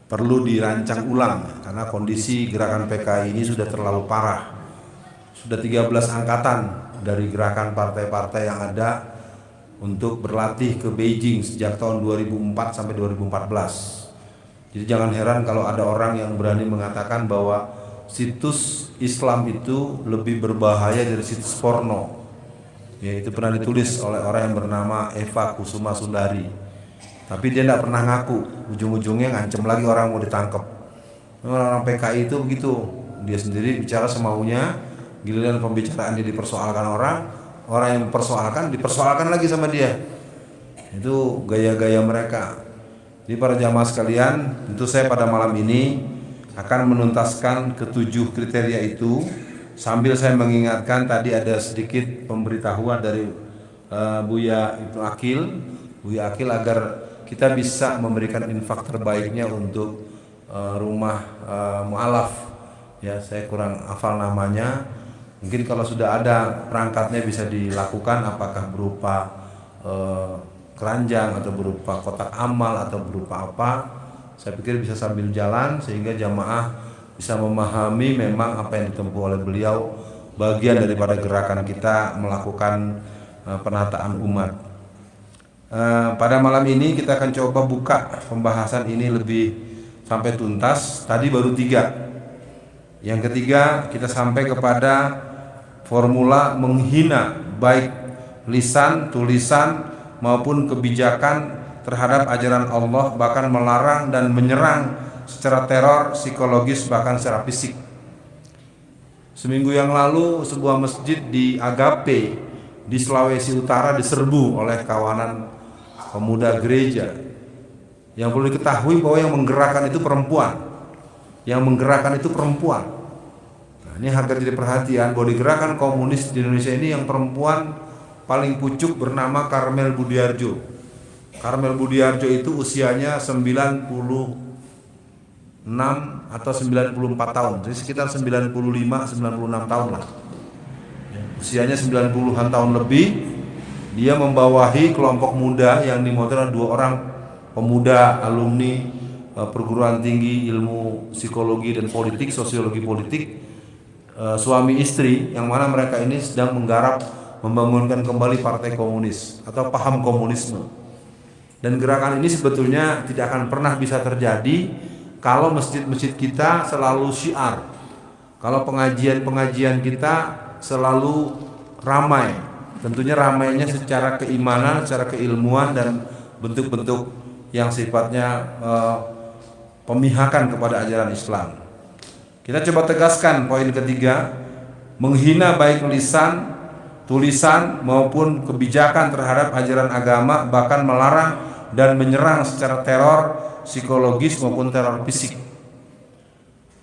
perlu dirancang ulang karena kondisi gerakan PKI ini sudah terlalu parah. Sudah 13 angkatan dari gerakan partai-partai yang ada untuk berlatih ke Beijing sejak tahun 2004 sampai 2014. Jadi jangan heran kalau ada orang yang berani mengatakan bahwa situs Islam itu lebih berbahaya dari situs porno. Ya, itu pernah ditulis oleh orang yang bernama Eva Kusuma Sundari. Tapi dia tidak pernah ngaku, ujung-ujungnya ngancem lagi orang mau ditangkap. Orang-orang PKI itu begitu, dia sendiri bicara semaunya, giliran pembicaraan dia dipersoalkan orang yang mempersoalkan dipersoalkan lagi sama dia. Itu gaya-gaya mereka. Jadi para jamaah sekalian, tentu saya pada malam ini akan menuntaskan ketujuh kriteria itu sambil saya mengingatkan tadi ada sedikit pemberitahuan dari Buya Ibnu Akil, Buya Akil agar kita bisa memberikan infak terbaiknya untuk rumah mu'alaf. Ya, saya kurang hafal namanya. Mungkin kalau sudah ada perangkatnya bisa dilakukan, apakah berupa keranjang atau berupa kotak amal atau berupa apa. Saya pikir bisa sambil jalan sehingga jamaah bisa memahami memang apa yang ditempuh oleh beliau, bagian daripada gerakan kita melakukan penataan umat. Pada malam ini kita akan coba buka pembahasan ini lebih sampai tuntas. Tadi baru 3. Yang ketiga kita sampai kepada formula menghina baik lisan, tulisan maupun kebijakan terhadap ajaran Allah, bahkan melarang dan menyerang secara teror, psikologis, bahkan secara fisik. Seminggu yang lalu sebuah masjid di Agape di Sulawesi Utara diserbu oleh kawanan pemuda gereja. Yang perlu diketahui bahwa yang menggerakkan itu perempuan. Yang menggerakkan itu perempuan. Nah, ini harus jadi perhatian bahwa di gerakan komunis di Indonesia ini yang perempuan paling pucuk bernama Karmel Budiarjo. Karmel Budiarjo itu usianya 96 atau 94 tahun. Jadi sekitar 95-96 tahun lah. Usianya 90-an tahun lebih. Dia membawahi kelompok muda yang dimodal 2 orang pemuda alumni perguruan tinggi ilmu psikologi dan politik, sosiologi politik, suami istri, yang mana mereka ini sedang menggarap membangunkan kembali partai komunis atau paham komunisme. Dan gerakan ini sebetulnya tidak akan pernah bisa terjadi kalau masjid-masjid kita selalu syiar, kalau pengajian-pengajian kita selalu ramai. Tentunya ramainya secara keimanan, secara keilmuan dan bentuk-bentuk yang sifatnya pemihakan kepada ajaran Islam. Kita coba tegaskan poin ketiga, menghina baik lisan, tulisan maupun kebijakan terhadap ajaran agama, bahkan melarang dan menyerang secara teror psikologis maupun teror fisik.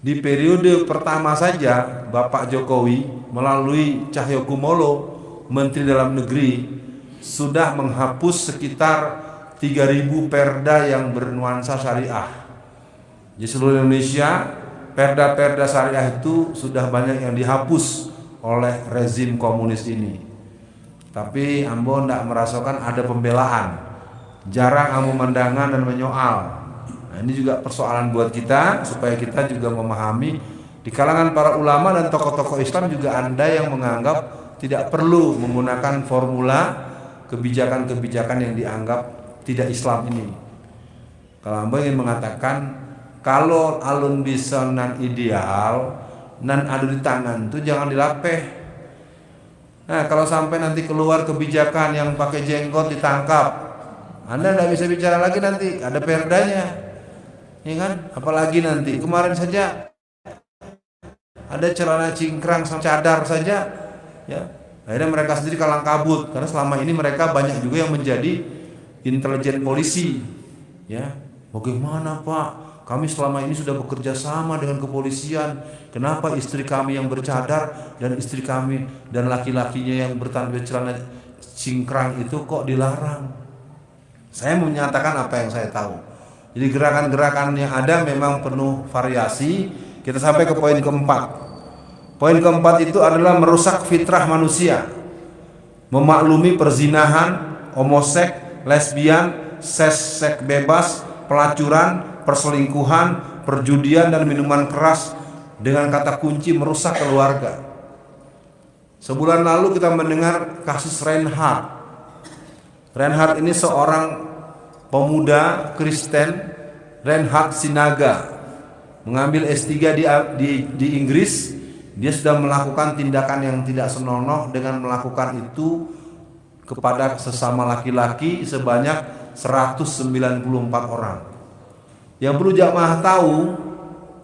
Di periode pertama saja Bapak Jokowi melalui Cahyokumolo, Menteri Dalam Negeri, sudah menghapus sekitar 3.000 perda yang bernuansa syariah. Di seluruh Indonesia, perda-perda syariah itu sudah banyak yang dihapus oleh rezim komunis ini. Tapi ambo tidak merasakan ada pembelaan. Jarang ambo mendangan dan menyoal. Nah, ini juga persoalan buat kita, supaya kita juga memahami. Di kalangan para ulama dan tokoh-tokoh Islam juga ada yang menganggap tidak perlu menggunakan formula kebijakan-kebijakan yang dianggap tidak Islam ini. Kalau ambo ingin mengatakan, kalau alun bisa nan ideal, nan adu di tangan itu jangan dilapeh. Nah, kalau sampai nanti keluar kebijakan yang pakai jenggot ditangkap, Anda tidak bisa bicara lagi, nanti ada perdanya, ya kan? Apalagi nanti kemarin saja ada celana cingkrang sama cadar saja. Ya, akhirnya mereka sendiri kalang kabut karena selama ini mereka banyak juga yang menjadi intelijen polisi. Ya, bagaimana Pak? Kami selama ini sudah bekerja sama dengan kepolisian. Kenapa istri kami yang bercadar dan istri kami dan laki-lakinya yang bertandu celana cingkrang itu kok dilarang? Saya menyatakan apa yang saya tahu. Jadi gerakan-gerakan yang ada memang penuh variasi. Kita sampai ke poin keempat. Poin keempat itu adalah merusak fitrah manusia, memaklumi perzinahan, homoseks, lesbian, seks bebas, pelacuran, perselingkuhan, perjudian dan minuman keras dengan kata kunci merusak keluarga. Sebulan lalu kita mendengar kasus Reinhard. Reinhard ini seorang pemuda Kristen, Reinhard Sinaga, mengambil S3 di Inggris. Dia sudah melakukan tindakan yang tidak senonoh dengan melakukan itu kepada sesama laki-laki sebanyak 194 orang. Yang perlu jamaah tahu,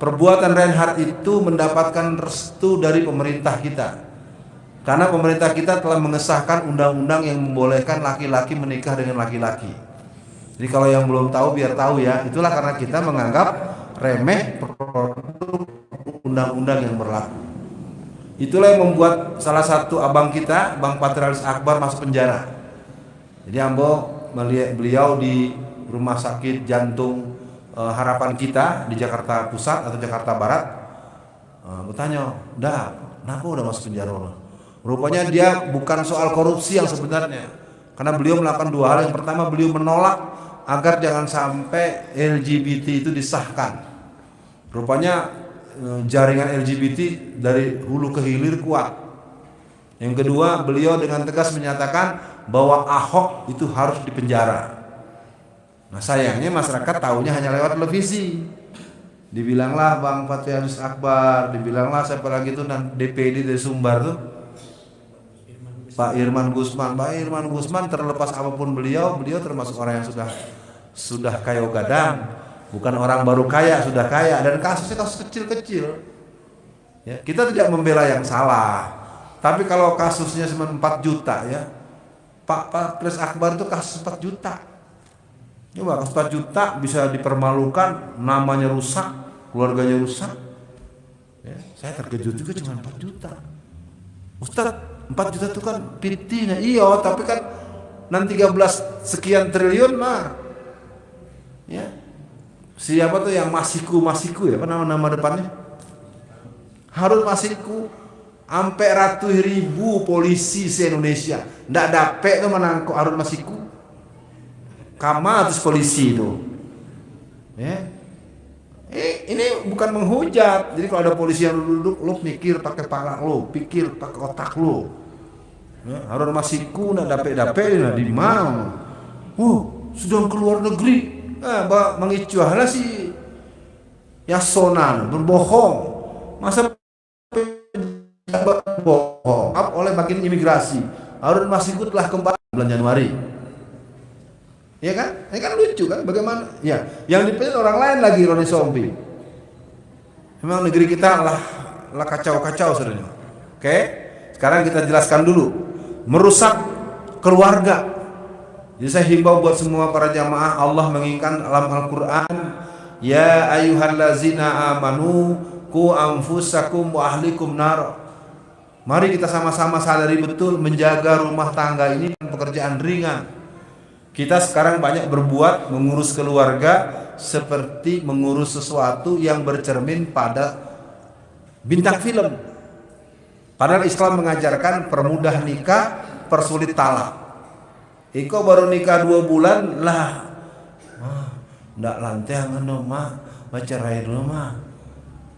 perbuatan Reinhard itu mendapatkan restu dari pemerintah kita. Karena pemerintah kita telah mengesahkan undang-undang yang membolehkan laki-laki menikah dengan laki-laki. Jadi kalau yang belum tahu biar tahu ya, itulah karena kita menganggap remeh produk undang-undang yang berlaku. Itulah yang membuat salah satu abang kita, Bang Patrialis Akbar, masuk penjara. Jadi ambo melihat beliau di Rumah Sakit Jantung Harapan Kita di Jakarta Pusat atau Jakarta Barat. Bertanya, kenapa udah masuk penjara? Rupanya dia bukan soal korupsi yang sebenarnya, karena beliau melakukan dua hal. Yang pertama, beliau menolak agar jangan sampai LGBT itu disahkan. Rupanya jaringan LGBT dari hulu ke hilir kuat. Yang kedua, beliau dengan tegas menyatakan bahwa Ahok itu harus dipenjara. Nah sayangnya masyarakat tahunya hanya lewat televisi. Dibilanglah Bang Patrialis Akbar, dibilanglah siapa lagi itu DPD dari Sumbar tuh, Pak Irman Gusman. Pak Irman Gusman terlepas apapun beliau termasuk orang yang sudah kaya gadang. Bukan orang baru kaya, sudah kaya, dan kasusnya kasus kecil-kecil. Ya, kita tidak membela yang salah. Tapi kalau kasusnya cuma 4 juta ya, Pak Patrialis Akbar itu kasus 4 juta. Coba kasus 4 juta bisa dipermalukan, namanya rusak, keluarganya rusak. Ya, saya terkejut juga cuma 4 juta. Ustaz, 4 juta itu kan pitinya. Iya, tapi kan nanti 13 sekian triliun mah. Ya. Siapa tuh yang Masiku ya, apa nama depannya? Harun Masiku, sampai ratus ribu polisi se-Indonesia ndak dapet tuh menangkap Harun Masiku. Kamatus polisi itu. Ya. Ini bukan menghujat. Jadi kalau ada polisi yang duduk, lo mikir pakai kepala lo, pikir pakai otak lo. Ya, Harun Masiku ndak dapet di mana? Sudah keluar negeri. Mengicuahlah si Yasonan berbohong, masa bohong oleh bagian imigrasi. Harun Masiku telah kembali bulan Januari, ya kan? Ini kan lucu kan? Bagaimana? Ya, yang dipilih orang lain lagi, Roni Sompi. Memang negeri kita lah kacau-kacau sebenarnya. Oke, sekarang kita jelaskan dulu merusak keluarga. Jadi saya himbau buat semua para jamaah, Allah menginginkan dalam Al-Quran, ya ayyuhallazina amanu qu anfusakum wa ahlikum nar. Mari kita sama-sama sadari betul menjaga rumah tangga ini pekerjaan ringan. Kita sekarang banyak berbuat mengurus keluarga seperti mengurus sesuatu yang bercermin pada bintang film. Padahal Islam mengajarkan permudah nikah, persulit talak. Iko baru nikah 2 bulan lah, ndak lanteangan dong mah, cerai dulu mah.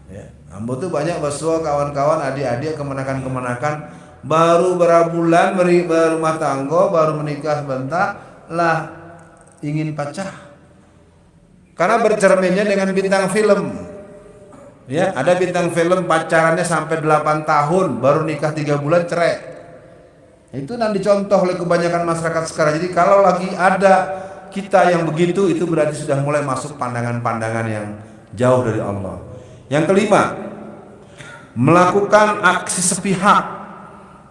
Ya, ambo tuh banyak basua kawan-kawan, adik-adik kemenakan baru berapa bulan berumah tangga, baru menikah sebentar lah ingin pecah. Karena bercerminnya dengan bintang film. Ya, ada bintang film pacarannya sampai 8 tahun, baru nikah 3 bulan cerai. Itu yang dicontoh oleh kebanyakan masyarakat sekarang. Jadi kalau lagi ada kita yang begitu, itu berarti sudah mulai masuk pandangan-pandangan yang jauh dari Allah. Yang kelima, melakukan aksi sepihak,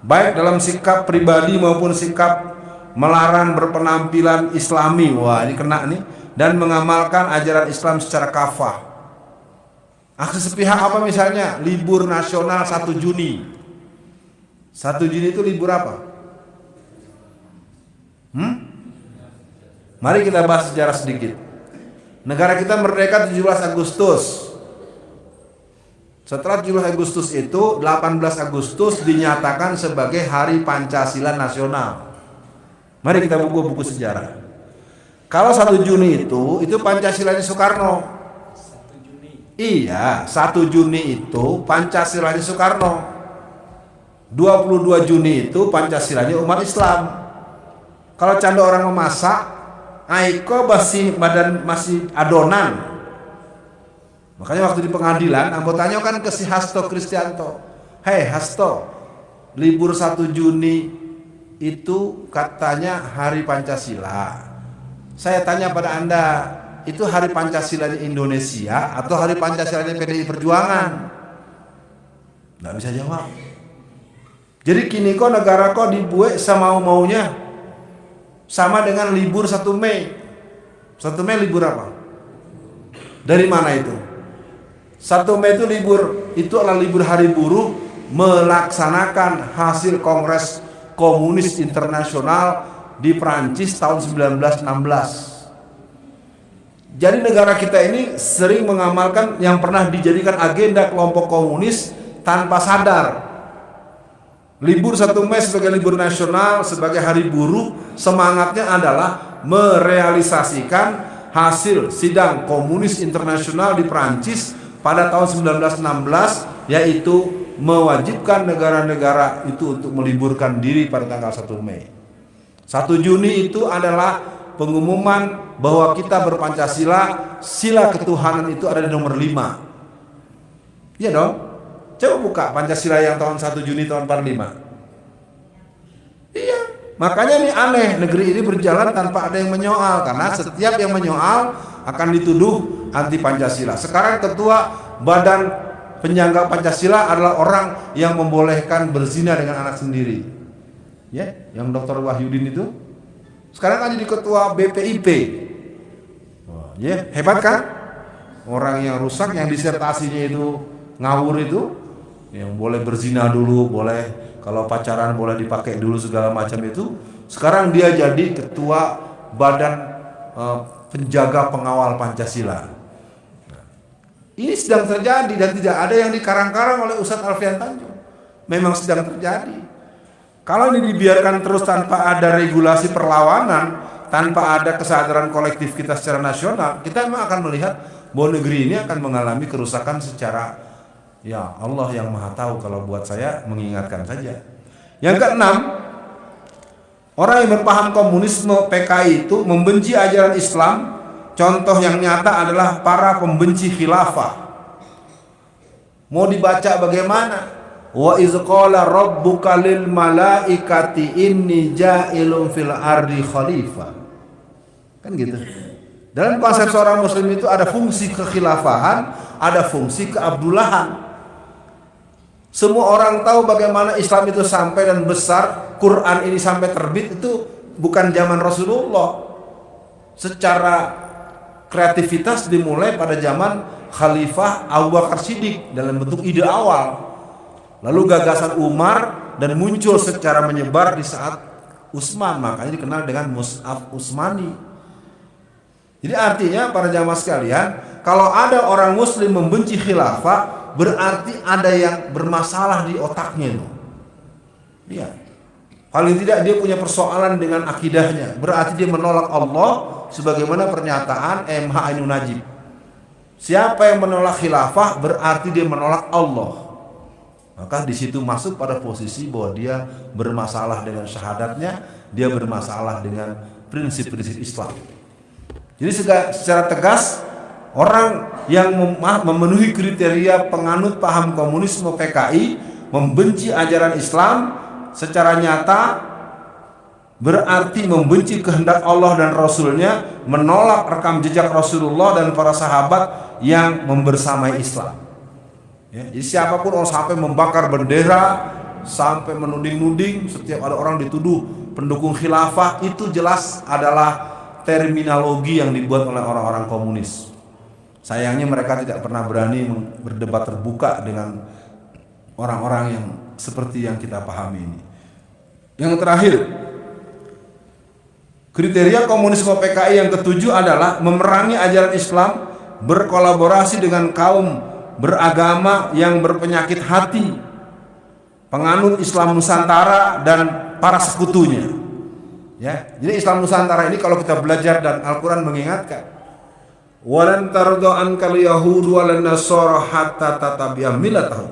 baik dalam sikap pribadi maupun sikap melarang berpenampilan Islami. Wah, ini kena nih. Dan mengamalkan ajaran Islam secara kafah. Aksi sepihak apa misalnya? Libur nasional 1 Juni. 1 Juni itu libur apa? Mari kita bahas sejarah sedikit. Negara kita merdeka 17 Agustus. Setelah 17 Agustus itu, 18 Agustus dinyatakan sebagai Hari Pancasila Nasional. Mari kita buku-buku sejarah. Kalau 1 Juni itu Pancasilanya Soekarno. Iya, 1 Juni itu Pancasilanya Soekarno. 22 Juni itu Pancasilanya umat Islam. Kalau canda orang memasak, Aiko masih adonan. Makanya waktu di pengadilan, Ambo tanya kan ke si Hasto Kristianto. Hei Hasto, libur 1 Juni itu katanya hari Pancasila. Saya tanya pada Anda, itu hari Pancasila di Indonesia atau hari Pancasila di PDI Perjuangan? Nggak bisa jawab. Jadi kini kok negara kok dibuat semau-maunya, sama dengan libur 1 Mei. 1 Mei libur apa? Dari mana itu? 1 Mei itu libur, itu adalah libur hari buruh melaksanakan hasil Kongres Komunis Internasional di Prancis tahun 1916. Jadi negara kita ini sering mengamalkan yang pernah dijadikan agenda kelompok komunis tanpa sadar. Libur 1 Mei sebagai libur nasional, sebagai hari buruh, semangatnya adalah merealisasikan hasil sidang komunis internasional di Prancis pada tahun 1916, yaitu mewajibkan negara-negara itu untuk meliburkan diri pada tanggal 1 Mei. 1 Juni itu adalah pengumuman bahwa kita berpancasila, sila ketuhanan itu ada di nomor 5. Iya dong? Coba buka Pancasila yang tahun 1 Juni tahun 45. Iya, makanya ini aneh, negeri ini berjalan tanpa ada yang menyoal, karena setiap yang menyoal akan dituduh anti Pancasila. Sekarang ketua Badan Penyangga Pancasila adalah orang yang membolehkan berzina dengan anak sendiri. Ya, yang Dr. Wahyudin itu sekarang kan jadi ketua BPIP. Wah, ya, hebat kan? Orang yang rusak, yang disertasinya itu ngawur itu, yang boleh berzina dulu, boleh kalau pacaran boleh dipakai dulu segala macam itu, sekarang dia jadi ketua Badan Penjaga Pengawal Pancasila. Ini sedang terjadi dan tidak ada yang dikarang-karang oleh Ustadz Alfian Tanjung. Memang sedang terjadi. Kalau ini dibiarkan terus tanpa ada regulasi perlawanan, tanpa ada kesadaran kolektif kita secara nasional, kita memang akan melihat bahwa negeri ini akan mengalami kerusakan secara, ya Allah yang Maha Tahu. Kalau buat saya mengingatkan saja. Yang keenam, orang yang berpaham komunisme PKI itu membenci ajaran Islam. Contoh yang nyata adalah para pembenci khilafah. Mau dibaca bagaimana? Wa iz qala rabbuka lil malaikati inni ja'ilun fil ardi khalifah. Kan gitu. Dalam konsep seorang muslim itu ada fungsi kekhilafahan, ada fungsi keabdullahan. Semua orang tahu bagaimana Islam itu sampai dan besar, Quran ini sampai terbit itu bukan zaman Rasulullah. Secara kreativitas dimulai pada zaman Khalifah Abu Bakar Siddiq dalam bentuk ide awal. Lalu gagasan Umar dan muncul secara menyebar di saat Utsman, makanya dikenal dengan Mushaf Utsmani. Jadi artinya para jamaah sekalian, kalau ada orang muslim membenci khilafah, berarti ada yang bermasalah di otaknya itu. Iya. Paling tidak dia punya persoalan dengan akidahnya. Berarti dia menolak Allah sebagaimana pernyataan MH Ainun Najib. Siapa yang menolak khilafah berarti dia menolak Allah. Maka di situ masuk pada posisi bahwa dia bermasalah dengan syahadatnya, dia bermasalah dengan prinsip-prinsip Islam. Jadi secara tegas, orang yang memenuhi kriteria penganut paham komunisme PKI, membenci ajaran Islam, secara nyata berarti membenci kehendak Allah dan Rasulnya, menolak rekam jejak Rasulullah dan para sahabat yang membersamai Islam. Ya, jadi siapapun orang sampai membakar bendera, sampai menuding-nuding, setiap ada orang dituduh pendukung khilafah, itu jelas adalah terminologi yang dibuat oleh orang-orang komunis. Sayangnya mereka tidak pernah berani berdebat terbuka dengan orang-orang yang seperti yang kita pahami ini. Yang terakhir, kriteria komunisme PKI yang ketujuh adalah memerangi ajaran Islam, berkolaborasi dengan kaum beragama yang berpenyakit hati, penganut Islam Nusantara dan para sekutunya. Ya, jadi Islam Nusantara ini kalau kita belajar dan Al-Quran mengingatkan, Walan tardo ankal yahud walan nasara hatta tatabi'a millatahum.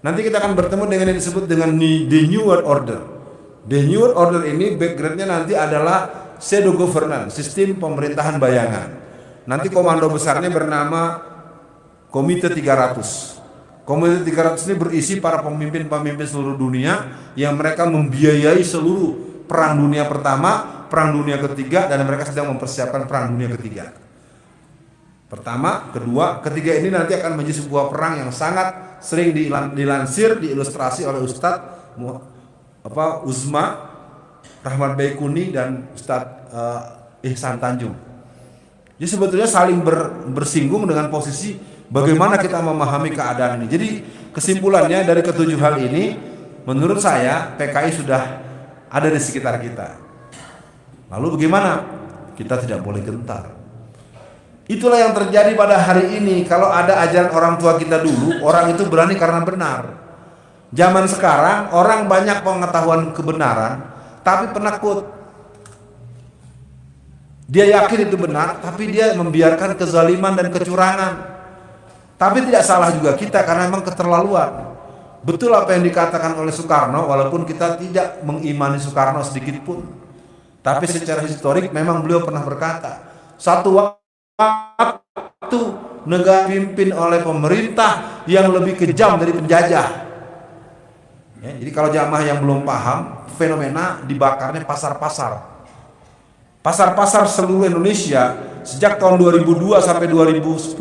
Nanti kita akan bertemu dengan yang disebut dengan the New World Order. The New World Order ini backgroundnya nanti adalah pseudo governance, sistem pemerintahan bayangan. Nanti komando besarnya bernama Komite 300. Komite 300 ini berisi para pemimpin-pemimpin seluruh dunia yang mereka membiayai seluruh perang dunia pertama, perang dunia ketiga, dan mereka sedang mempersiapkan perang dunia ketiga. Pertama, kedua, ketiga ini nanti akan menjadi sebuah perang yang sangat sering dilansir, diilustrasi oleh Ustadz Uzma Rahmat Baikuni dan Ustadz Ihsan Tanjung. Jadi sebetulnya saling bersinggung dengan posisi bagaimana kita memahami keadaan ini. Jadi kesimpulannya dari ketujuh hal ini, menurut saya PKI sudah ada di sekitar kita. Lalu bagaimana? Kita tidak boleh gentar. Itulah yang terjadi pada hari ini. Kalau ada ajaran orang tua kita dulu, orang itu berani karena benar. Zaman sekarang orang banyak pengetahuan kebenaran, tapi penakut. Dia yakin itu benar, tapi dia membiarkan kezaliman dan kecurangan. Tapi tidak salah juga kita karena memang keterlaluan. Betul apa yang dikatakan oleh Soekarno, walaupun kita tidak mengimani Soekarno sedikit pun. Tapi secara historik memang beliau pernah berkata, satu waktu negara dipimpin oleh pemerintah yang lebih kejam dari penjajah. Ya, jadi kalau jamaah yang belum paham, fenomena dibakarnya pasar-pasar. Pasar-pasar seluruh Indonesia sejak tahun 2002 sampai 2010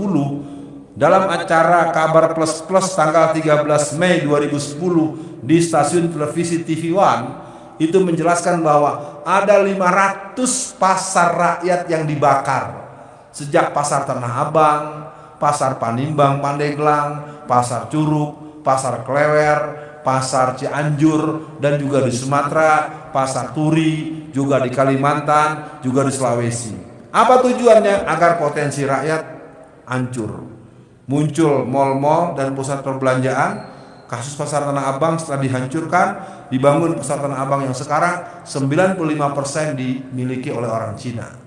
dalam acara Kabar Plus Plus tanggal 13 Mei 2010 di stasiun televisi TV One itu menjelaskan bahwa ada 500 pasar rakyat yang dibakar. Sejak pasar Tanah Abang, pasar Panimbang, Pandeglang, pasar Curug, pasar Klewer, pasar Cianjur, dan juga di Sumatera, pasar Turi, juga di Kalimantan, juga di Sulawesi. Apa tujuannya? Agar potensi rakyat hancur. Muncul mal-mal dan pusat perbelanjaan. Kasus pasar Tanah Abang setelah dihancurkan, dibangun pasar Tanah Abang yang sekarang 95% dimiliki oleh orang Cina.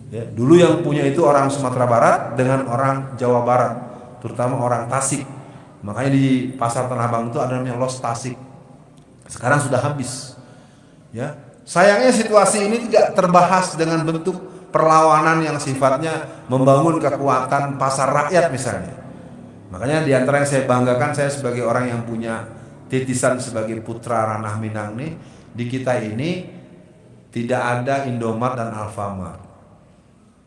Ya, dulu yang punya itu orang Sumatera Barat dengan orang Jawa Barat, terutama orang Tasik. Makanya di pasar Tanah Abang itu ada namanya Los Tasik. Sekarang sudah habis. Ya, sayangnya situasi ini tidak terbahas dengan bentuk perlawanan yang sifatnya membangun kekuatan pasar rakyat misalnya. Makanya di antara yang saya banggakan, saya sebagai orang yang punya titisan sebagai putra ranah Minang nih, di kita ini tidak ada Indomart dan Alfamart.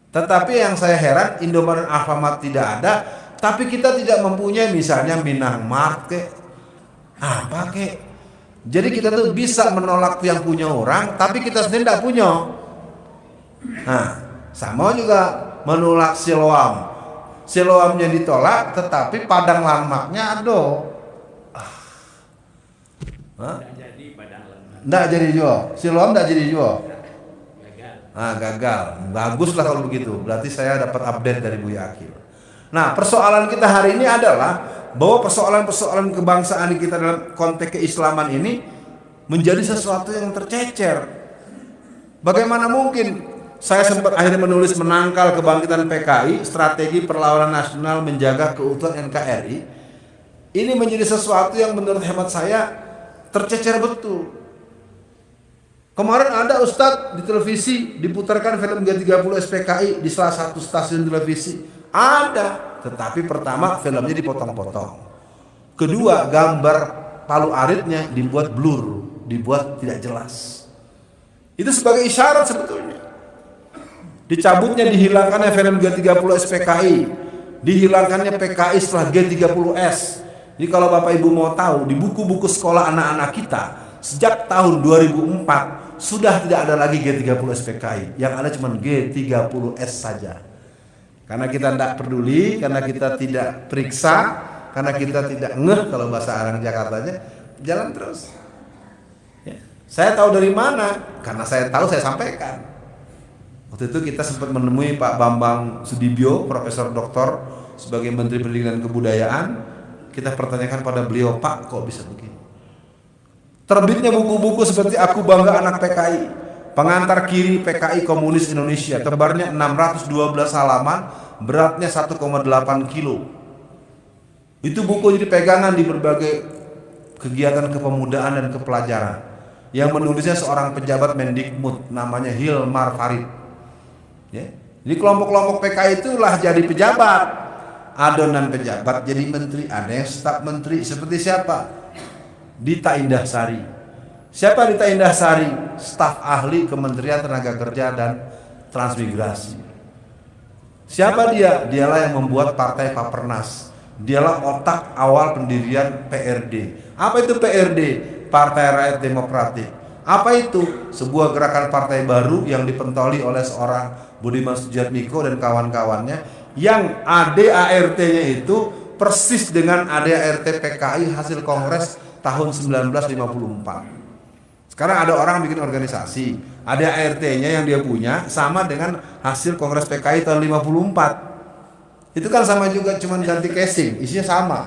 Tetapi yang saya heran, Indomart dan Alfamart tidak ada, tapi kita tidak mempunyai misalnya Minang Mart apa Jadi kita tuh bisa menolak yang punya orang, tapi kita sendiri tidak punya. Nah, sama juga menolak Siloam. Siloamnya ditolak, tetapi padang lamaknya ada. Tidak jadi jual. Siloam tidak jadi jual. Gagal. Baguslah kalau begitu. Berarti saya dapat update dari Buya Akil. Nah, persoalan kita hari ini adalah bahwa persoalan-persoalan kebangsaan kita dalam konteks keislaman ini menjadi sesuatu yang tercecer. Bagaimana mungkin saya sempat akhirnya menulis menangkal kebangkitan PKI, strategi perlawanan nasional menjaga keutuhan NKRI. Ini menjadi sesuatu yang menurut hemat saya tercecer betul. Kemarin ada Ustadz di televisi diputarkan film G30 SPKI di salah satu stasiun televisi. Ada, tetapi pertama filmnya dipotong-potong. Kedua, gambar Palu Aritnya dibuat blur, dibuat tidak jelas. Itu sebagai isyarat sebetulnya. Dicabutnya, dihilangkannya film G30 SPKI, dihilangkannya PKI setelah G30S. Jadi kalau Bapak Ibu mau tahu, di buku-buku sekolah anak-anak kita sejak tahun 2004 sudah tidak ada lagi G30 SPKI, yang ada cuma G30S saja. Karena kita tidak peduli, karena kita tidak periksa, karena kita tidak ngeh kalau bahasa orang Jakartanya, jalan terus. Ya. Saya tahu dari mana? Karena saya tahu, saya sampaikan. Waktu itu kita sempat menemui Pak Bambang Sudibyo, Profesor Doktor sebagai Menteri Pendidikan dan Kebudayaan. Kita pertanyakan pada beliau, Pak, kok bisa begini? Terbitnya buku-buku seperti Aku Bangga Anak PKI, Pengantar kiri PKI Komunis Indonesia, tebarnya 612 halaman, beratnya 1,8 kilo. Itu buku jadi pegangan di berbagai kegiatan kepemudaan dan kepelajaran. Yang menulisnya seorang pejabat Mendikbud namanya Hilmar Farid. Ya. Jadi kelompok-kelompok PKI itulah jadi pejabat, adonan pejabat jadi menteri, ada yang staf menteri seperti siapa? Dita Indah Sari. Siapa Dita Indah Sari? Staf ahli Kementerian Tenaga Kerja dan Transmigrasi. Siapa dia? Dialah yang membuat Partai Papernas. Dialah otak awal pendirian PRD. Apa itu PRD? Partai Rakyat Demokratik. Apa itu? Sebuah gerakan partai baru yang dipentoli oleh seorang Budiman Sujatmiko dan kawan-kawannya, yang ADART-nya itu persis dengan ADART PKI hasil Kongres tahun 1954. Sekarang ada orang bikin organisasi, ADART-nya yang dia punya sama dengan hasil Kongres PKI tahun 54. Itu kan sama juga, cuman ganti casing, isinya sama.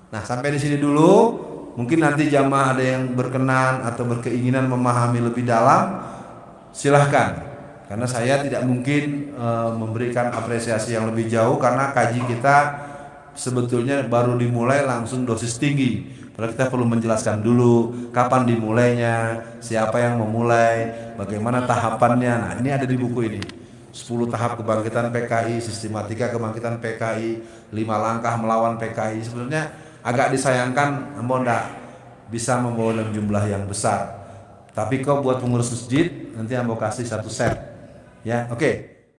Nah, sampai di sini dulu. Mungkin nanti jamaah ada yang berkenan atau berkeinginan memahami lebih dalam, silahkan. Karena saya tidak mungkin memberikan apresiasi yang lebih jauh, karena kaji kita sebetulnya baru dimulai langsung dosis tinggi. Padahal kita perlu menjelaskan dulu kapan dimulainya, siapa yang memulai, bagaimana tahapannya. Nah, ini ada di buku ini. 10 tahap kebangkitan PKI, sistematika kebangkitan PKI, 5 langkah melawan PKI. Sebenarnya agak disayangkan Ambo ndak bisa membawa dalam jumlah yang besar. Tapi kau buat pengurus masjid, nanti Ambo kasih 1 set. Ya, oke.